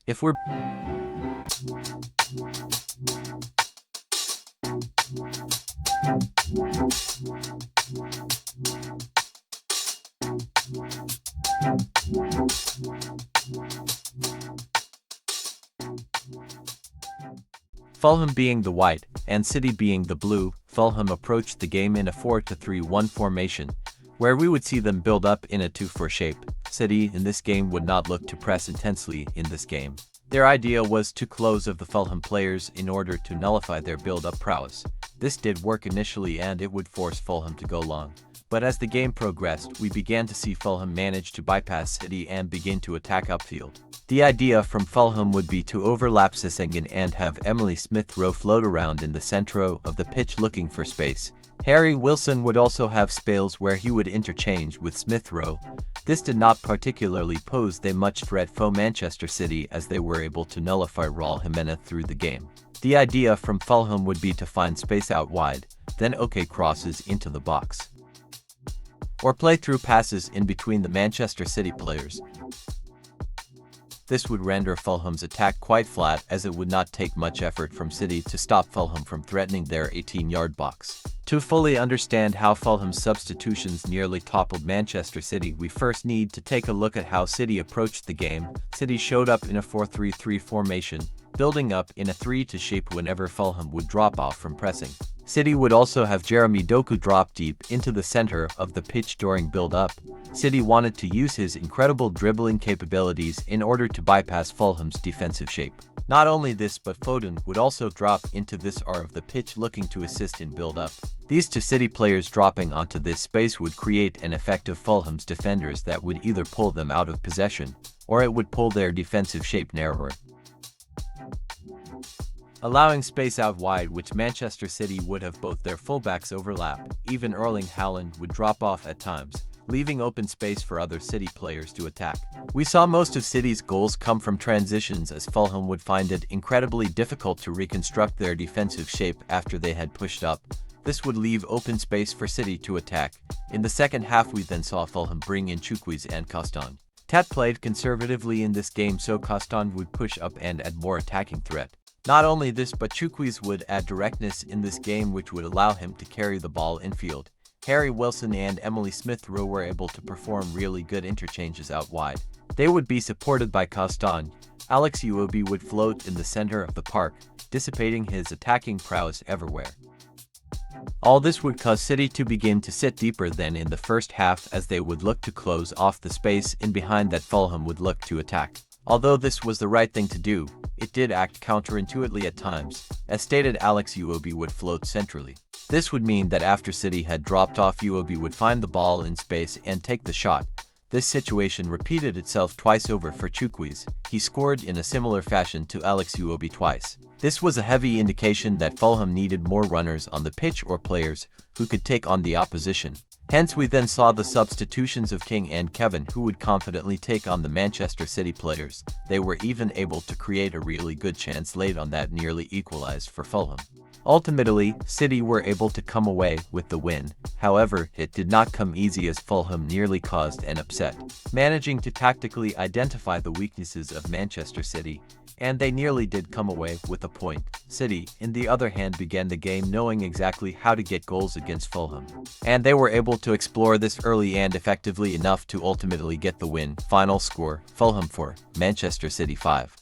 If we're Fulham being the white, and City being the blue, Fulham approached the game in a 4-3-1 formation, where we would see them build up in a 2-4 shape. City in this game would not look to press intensely in this game. Their idea was to close of the Fulham players in order to nullify their build-up prowess. This did work initially and it would force Fulham to go long. But as the game progressed, we began to see Fulham manage to bypass City and begin to attack upfield. The idea from Fulham would be to overlap Sessegnon and have Emily Smith-Rowe float around in the center of the pitch looking for space. Harry Wilson would also have spells where he would interchange with Smith-Rowe. This did not particularly pose them much threat for Manchester City as they were able to nullify Raul Jimenez through the game. The idea from Fulham would be to find space out wide, then crosses into the box, or play through passes in between the Manchester City players. This would render Fulham's attack quite flat as it would not take much effort from City to stop Fulham from threatening their 18-yard box. To fully understand how Fulham's substitutions nearly toppled Manchester City, we first need to take a look at how City approached the game. City showed up in a 4-3-3 formation, building up in a 3-2 shape whenever Fulham would drop off from pressing. City would also have Jeremy Doku drop deep into the center of the pitch during build-up. City wanted to use his incredible dribbling capabilities in order to bypass Fulham's defensive shape. Not only this, but Foden would also drop into this area of the pitch looking to assist in build-up. These two City players dropping onto this space would create an effect of Fulham's defenders that would either pull them out of possession, or it would pull their defensive shape narrower, allowing space out wide, which Manchester City would have both their fullbacks overlap. Even Erling Haaland would drop off at times, leaving open space for other City players to attack. We saw most of City's goals come from transitions as Fulham would find it incredibly difficult to reconstruct their defensive shape after they had pushed up. This would leave open space for City to attack. In the second half we then saw Fulham bring in Chukwueze and Coston. Tat played conservatively in this game so Coston would push up and add more attacking threat. Not only this, but Chukwueze would add directness in this game which would allow him to carry the ball infield. Harry Wilson and Emily Smith-Rowe were able to perform really good interchanges out wide. They would be supported by Coston. Alex Iwobi would float in the center of the park, dissipating his attacking prowess everywhere. All this would cause City to begin to sit deeper than in the first half as they would look to close off the space in behind that Fulham would look to attack. Although this was the right thing to do, it did act counterintuitively at times. As stated, Alex Iwobi would float centrally. This would mean that after City had dropped off, Iwobi would find the ball in space and take the shot. This situation repeated itself twice over for Chukwueze. He scored in a similar fashion to Alex Iwobi twice. This was a heavy indication that Fulham needed more runners on the pitch or players who could take on the opposition. Hence we then saw the substitutions of King and Kevin, who would confidently take on the Manchester City players. They were even able to create a really good chance late on that nearly equalized for Fulham. Ultimately, City were able to come away with the win. However, it did not come easy as Fulham nearly caused an upset, managing to tactically identify the weaknesses of Manchester City, and they nearly did come away with a point. City, on the other hand, began the game knowing exactly how to get goals against Fulham, and they were able to explore this early and effectively enough to ultimately get the win. Final score: Fulham 4, Manchester City 5.